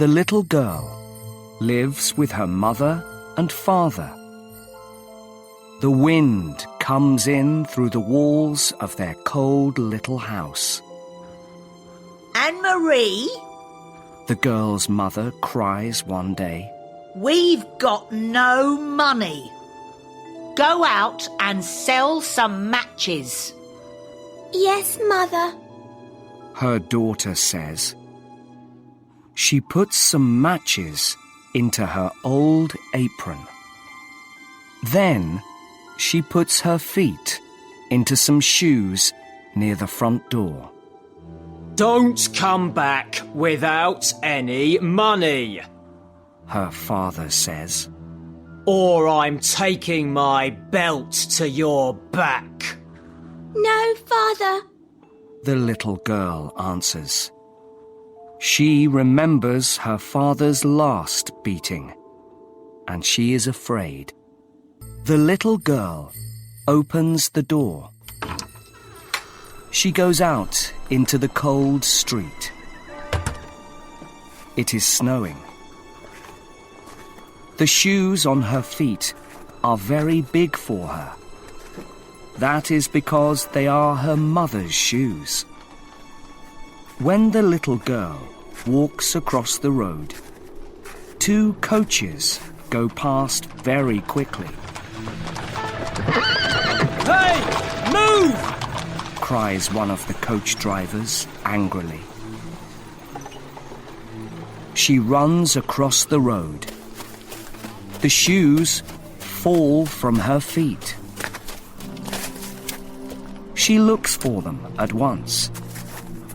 The little girl lives with her mother and father. The wind comes in through the walls of their cold little house. Anne-Marie, The girl's mother cries one day. we've got no money. Go out and sell some matches. Yes, Mother. Her daughter says. She puts some matches into her old apron. Then she puts her feet into some shoes near the front door. Don't come back without any money, Her father says. or I'm taking my belt to your back. No, Father. The little girl answers. She remembers her father's last beating, and she is afraid. The little girl opens the door. She goes out into the cold street. It is snowing. The shoes on her feet are very big for her. That is because they are her mother's shoes. When the little girl walks across the road, 2 coaches go past very quickly. Hey, move! Cries one of the coach drivers angrily. She runs across the road. The shoes fall from her feet. She looks for them at once,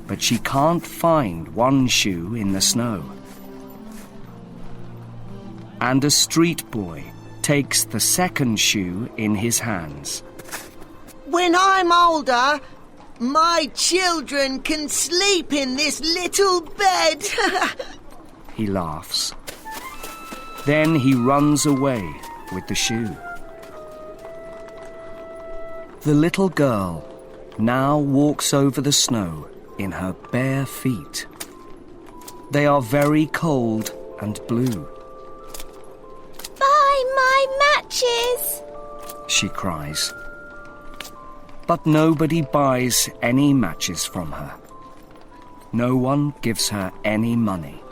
but she can't find one shoe in the snow. And a street boy takes the second shoe in his hands. When I'm older, my children can sleep in this little bed. He laughs. Then he runs away with the shoe. The little girl now walks over the snow in her bare feet. They are very cold and blue. Buy my matches. She cries. But nobody buys any matches from her. No one gives her any money.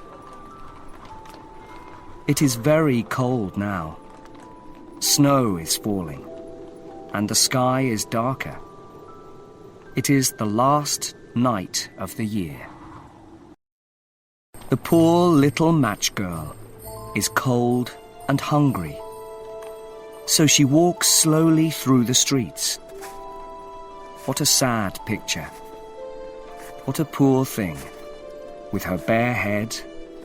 It is very cold now. Snow is falling, and the sky is darker. It is the last night of the year. The poor little match girl is cold and hungry, so she walks slowly through the streets. What a sad picture. What a poor thing, with her bare head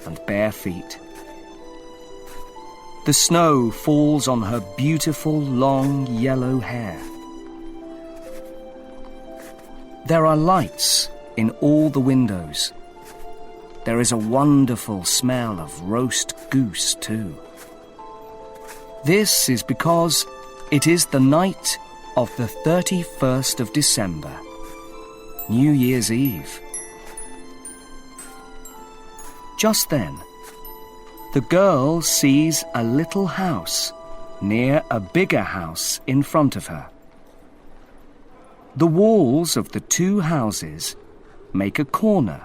and bare feet. The snow falls on her beautiful long yellow hair. There are lights in all the windows. There is a wonderful smell of roast goose too. This is because it is the night of the 31st of December, New Year's Eve. Just then, the girl sees a little house near a bigger house in front of her. The walls of the 2 houses make a corner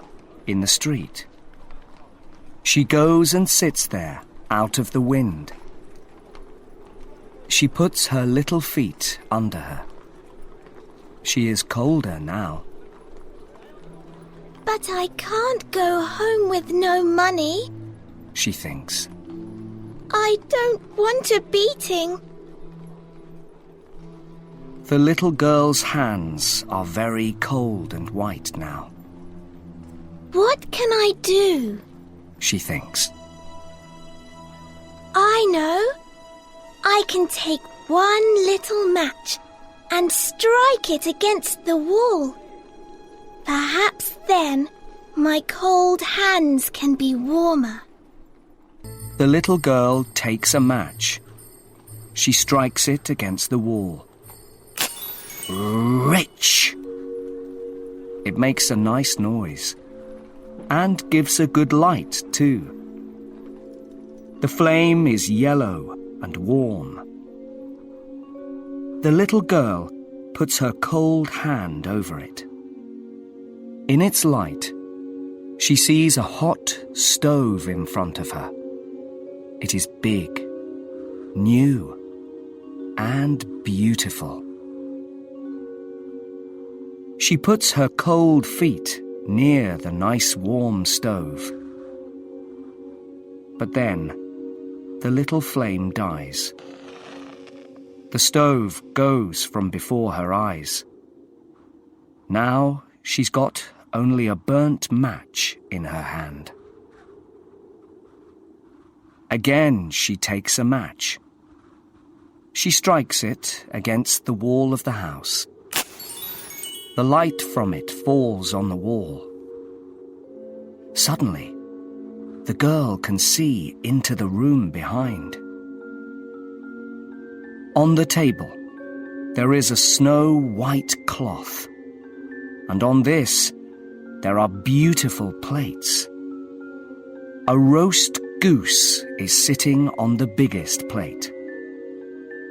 in the street. She goes and sits there out of the wind. She puts her little feet under her. She is colder now. But I can't go home with no money. She thinks. I don't want a beating. The little girl's hands are very cold and white now. What can I do? She thinks. I know. I can take one little match and strike it against the wall. Perhaps then my cold hands can be warmer. The little girl takes a match. She strikes it against the wall. Rich! It makes a nice noise and gives a good light too. The flame is yellow and warm. The little girl puts her cold hand over it. In its light, she sees a hot stove in front of her. It is big, new, and beautiful. She puts her cold feet near the nice warm stove. But then, the little flame dies. The stove goes from before her eyes. Now she's got only a burnt match in her hand. Again she takes a match. She strikes it against the wall of the house. The light from it falls on the wall. Suddenly, the girl can see into the room behind. On the table, there is a snow-white cloth, and on this, there are beautiful plates. A roast goose is sitting on the biggest plate.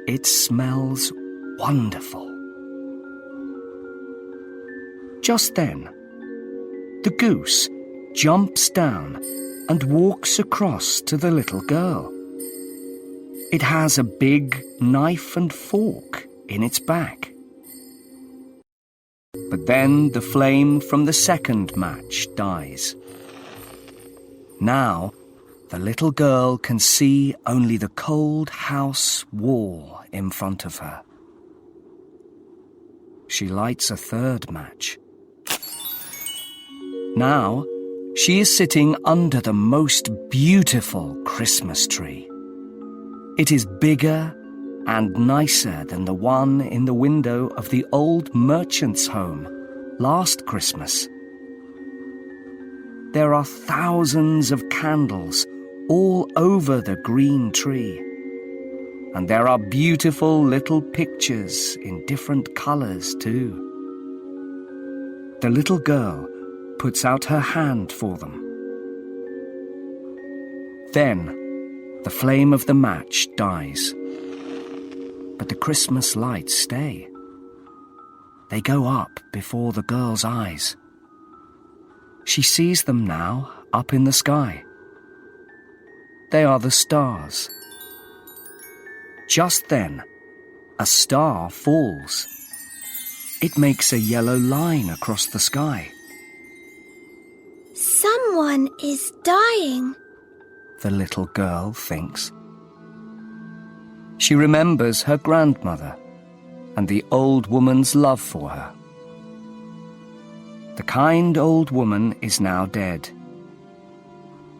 It smells wonderful. Just then, the goose jumps down and walks across to the little girl. It has a big knife and fork in its back. But then the flame from the second match dies. Now, the little girl can see only the cold house wall in front of her. She lights a third match. Now, she is sitting under the most beautiful Christmas tree. It is bigger and nicer than the one in the window of the old merchant's home last Christmas. There are thousands of candles all over the green tree, and there are beautiful little pictures in different colours too. The little girl puts out her hand for them. Then, the flame of the match dies, but the Christmas lights stay. They go up before the girl's eyes. She sees them now up in the sky. They are the stars. Just then, a star falls. It makes a yellow line across the sky. Someone is dying, the little girl thinks. She remembers her grandmother and the old woman's love for her. The kind old woman is now dead,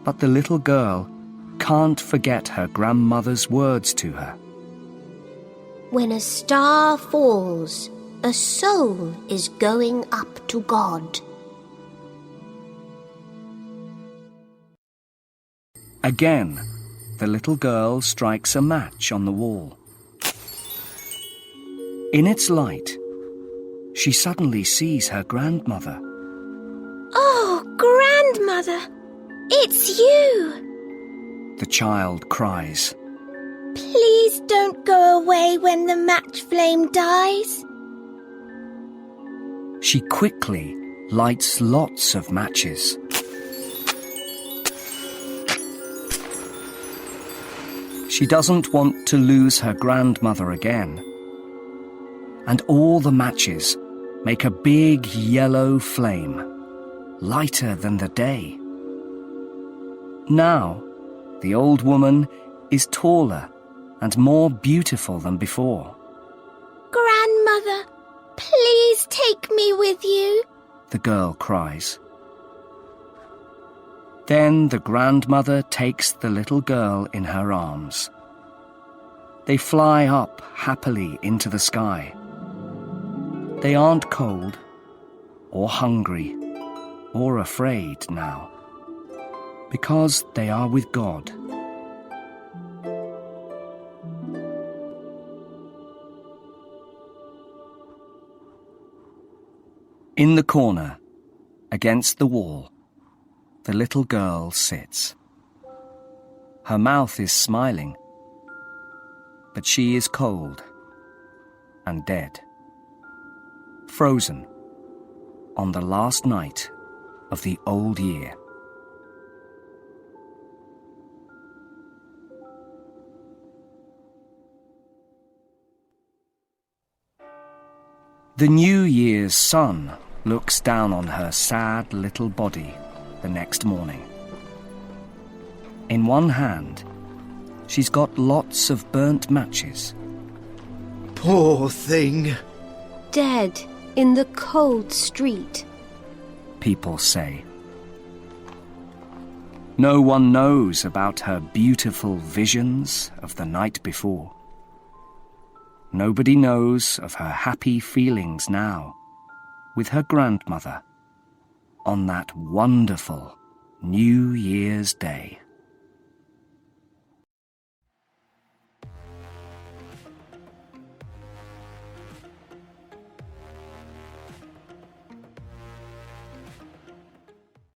but the little girl can't forget her grandmother's words to her. When a star falls, a soul is going up to God. Again, the little girl strikes a match on the wall. In its light, she suddenly sees her grandmother. Oh, grandmother, it's you! The child cries. Please don't go away when the match flame dies. She quickly lights lots of matches. She doesn't want to lose her grandmother again. And all the matches make a big yellow flame, lighter than the day. Now, the old woman is taller and more beautiful than before. Grandmother, please take me with you, the girl cries. Then the grandmother takes the little girl in her arms. They fly up happily into the sky. They aren't cold, or hungry, or afraid now, because they are with God. In the corner, against the wall, the little girl sits. Her mouth is smiling, but she is cold and dead, frozen on the last night of the old year. The New Year's sun looks down on her sad little body the next morning. In one hand, she's got lots of burnt matches. Poor thing. Dead in the cold street. People say. No one knows about her beautiful visions of the night before. Nobody knows of her happy feelings now with her grandmother on that wonderful New Year's Day.